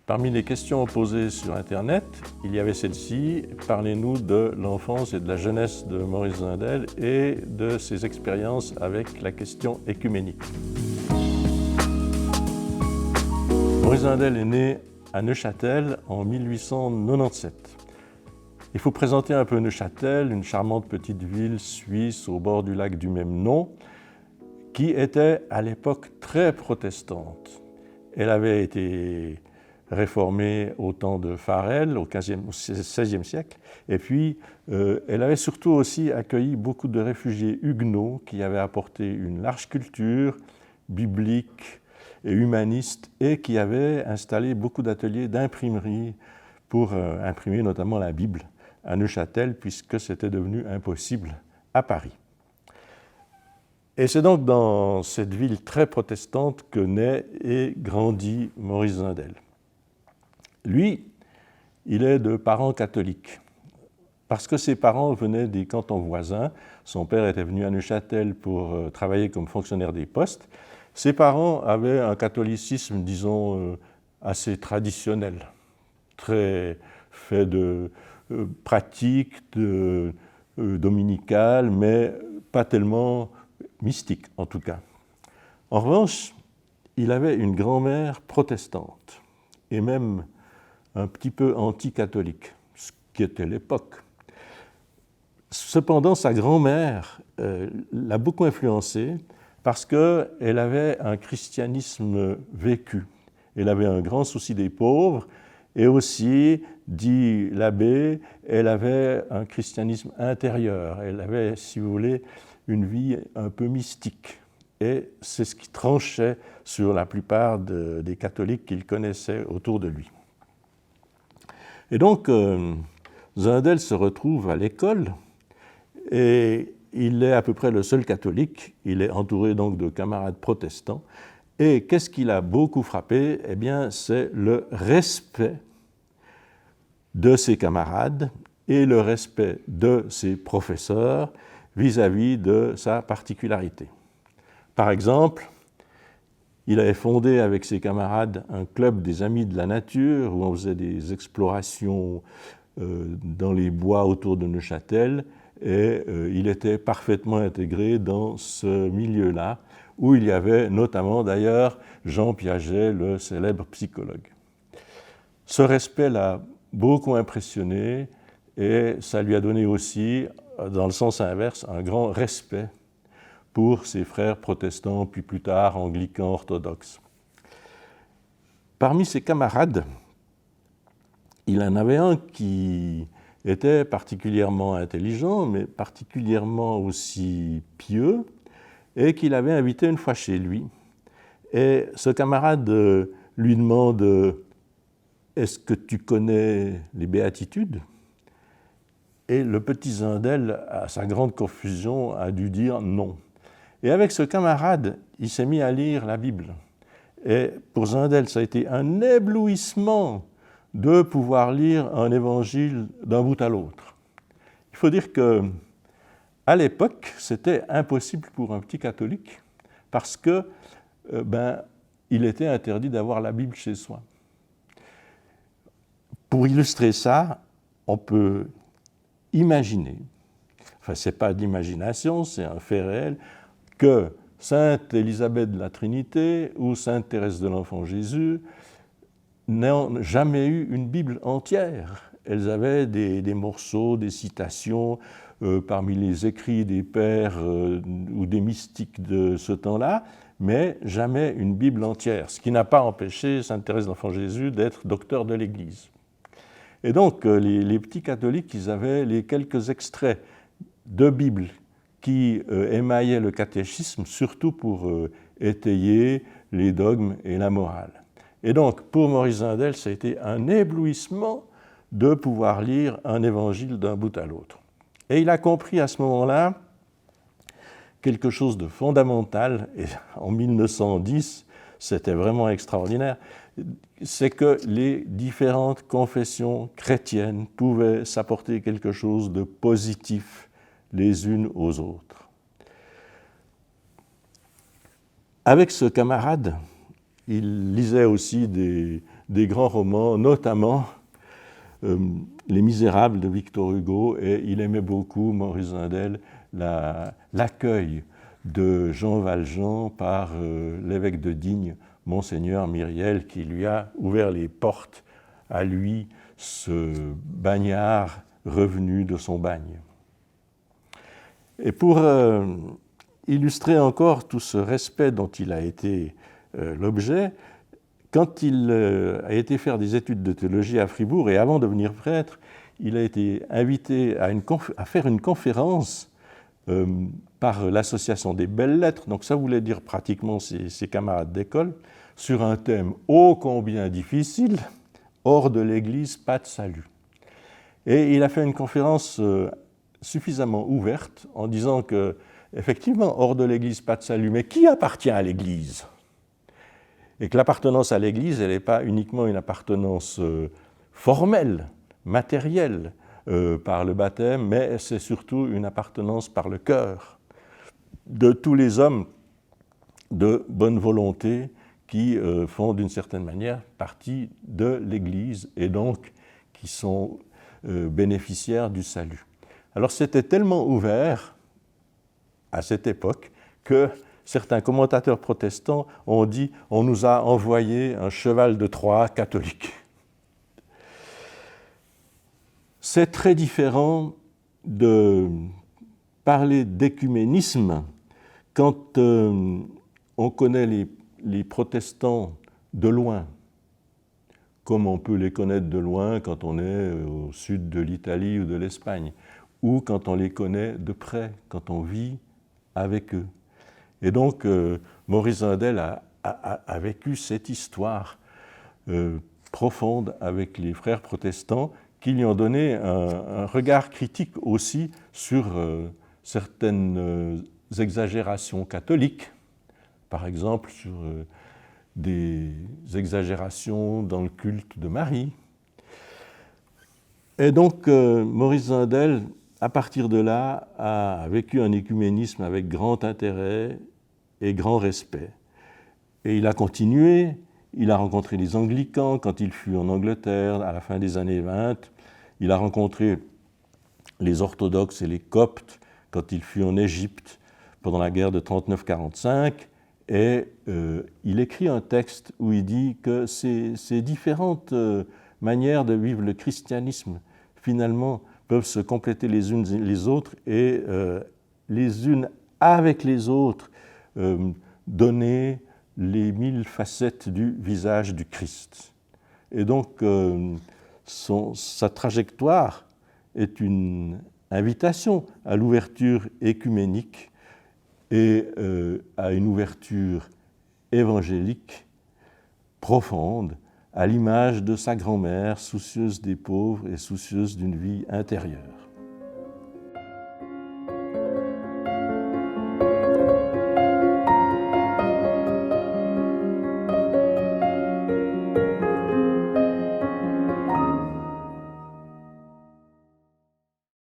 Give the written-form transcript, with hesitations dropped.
Parmi les questions posées sur Internet, il y avait celle-ci: parlez-nous de l'enfance et de la jeunesse de Maurice Zindel et de ses expériences avec la question écuménique. Maurice Zindel est né à Neuchâtel en 1897. Il faut présenter un peu Neuchâtel, une charmante petite ville suisse au bord du lac du même nom, qui était à l'époque très protestante. Elle avait été réformée au temps de Farel, au XVIe siècle, et puis elle avait surtout aussi accueilli beaucoup de réfugiés huguenots qui avaient apporté une large culture biblique et humaniste et qui avaient installé beaucoup d'ateliers d'imprimerie pour imprimer notamment la Bible à Neuchâtel, puisque c'était devenu impossible à Paris. Et c'est donc dans cette ville très protestante que naît et grandit Maurice Zindel. Lui, il est de parents catholiques, parce que ses parents venaient des cantons voisins. Son père était venu à Neuchâtel pour travailler comme fonctionnaire des postes. Ses parents avaient un catholicisme, disons, assez traditionnel, très fait de pratiques dominicales, mais pas tellement mystique en tout cas. En revanche, il avait une grand-mère protestante et même un petit peu anti-catholique, ce qui était l'époque. Cependant, sa grand-mère l'a beaucoup influencé parce qu'elle avait un christianisme vécu. Elle avait un grand souci des pauvres et aussi, dit l'abbé, elle avait un christianisme intérieur. Elle avait, si vous voulez, une vie un peu mystique. Et c'est ce qui tranchait sur la plupart des catholiques qu'il connaissait autour de lui. Et donc, Zindel se retrouve à l'école et il est à peu près le seul catholique. Il est entouré donc de camarades protestants. Et qu'est-ce qui l'a beaucoup frappé? Eh bien, c'est le respect de ses camarades et le respect de ses professeurs vis-à-vis de sa particularité. Par exemple, il avait fondé avec ses camarades un club des Amis de la Nature où on faisait des explorations dans les bois autour de Neuchâtel et il était parfaitement intégré dans ce milieu-là où il y avait notamment d'ailleurs Jean Piaget, le célèbre psychologue. Ce respect l'a beaucoup impressionné et ça lui a donné aussi, dans le sens inverse, un grand respect pour ses frères protestants, puis plus tard anglicans orthodoxes. Parmi ses camarades, il en avait un qui était particulièrement intelligent, mais particulièrement aussi pieux, et qu'il avait invité une fois chez lui. Et ce camarade lui demande « Est-ce que tu connais les béatitudes ?» Et le petit Zindel, à sa grande confusion, a dû dire non. Et avec ce camarade, il s'est mis à lire la Bible. Et pour Zindel, ça a été un éblouissement de pouvoir lire un évangile d'un bout à l'autre. Il faut dire qu'à l'époque, c'était impossible pour un petit catholique parce que, il était interdit d'avoir la Bible chez soi. Pour illustrer ça, on peut imaginer, enfin ce n'est pas d'imagination, c'est un fait réel, que Sainte Élisabeth de la Trinité ou Sainte Thérèse de l'Enfant Jésus n'ont jamais eu une Bible entière. Elles avaient des morceaux, des citations parmi les écrits des pères ou des mystiques de ce temps-là, mais jamais une Bible entière, ce qui n'a pas empêché Sainte Thérèse de l'Enfant Jésus d'être docteur de l'Église. Et donc, les petits catholiques, ils avaient les quelques extraits de Bible qui émaillaient le catéchisme, surtout pour étayer les dogmes et la morale. Et donc, pour Maurice Zindel, ça a été un éblouissement de pouvoir lire un évangile d'un bout à l'autre. Et il a compris à ce moment-là quelque chose de fondamental, et en 1910, c'était vraiment extraordinaire, c'est que les différentes confessions chrétiennes pouvaient s'apporter quelque chose de positif les unes aux autres. Avec ce camarade, il lisait aussi des des grands romans, notamment Les Misérables de Victor Hugo, et il aimait beaucoup, Maurice Zindel, l'accueil de Jean Valjean par l'évêque de Digne, Monseigneur Myriel, qui lui a ouvert les portes à lui, ce bagnard revenu de son bagne. Et pour illustrer encore tout ce respect dont il a été l'objet, quand il a été faire des études de théologie à Fribourg, et avant de devenir prêtre, il a été invité à faire une conférence par l'Association des Belles Lettres, donc ça voulait dire pratiquement ses camarades d'école, sur un thème ô combien difficile, hors de l'Église, pas de salut. Et il a fait une conférence suffisamment ouverte en disant que, effectivement, hors de l'Église, pas de salut, mais qui appartient à l'Église ? Et que l'appartenance à l'Église, elle n'est pas uniquement une appartenance formelle, matérielle, par le baptême, mais c'est surtout une appartenance par le cœur de tous les hommes de bonne volonté qui font d'une certaine manière partie de l'Église et donc qui sont bénéficiaires du salut. Alors c'était tellement ouvert à cette époque que certains commentateurs protestants ont dit « on nous a envoyé un cheval de Troie catholique ». C'est très différent de parler d'écuménisme quand on connaît les protestants de loin, comme on peut les connaître de loin quand on est au sud de l'Italie ou de l'Espagne, ou quand on les connaît de près, quand on vit avec eux. Et donc, Maurice Zindel a vécu cette histoire profonde avec les frères protestants qui lui ont donné un regard critique aussi sur certaines exagérations catholiques, par exemple sur des exagérations dans le culte de Marie. Et donc, Maurice Zindel, à partir de là, a vécu un écuménisme avec grand intérêt et grand respect. Et il a continué, il a rencontré les anglicans quand il fut en Angleterre à la fin des années 20, il a rencontré les orthodoxes et les coptes quand il fut en Égypte pendant la guerre de 39-45, et il écrit un texte où il dit que ces différentes manières de vivre le christianisme, finalement, peuvent se compléter les unes et les autres, et les unes avec les autres donner les 1000 facettes du visage du Christ. Et donc, sa trajectoire est une invitation à l'ouverture écuménique et à une ouverture évangélique profonde, à l'image de sa grand-mère, soucieuse des pauvres et soucieuse d'une vie intérieure.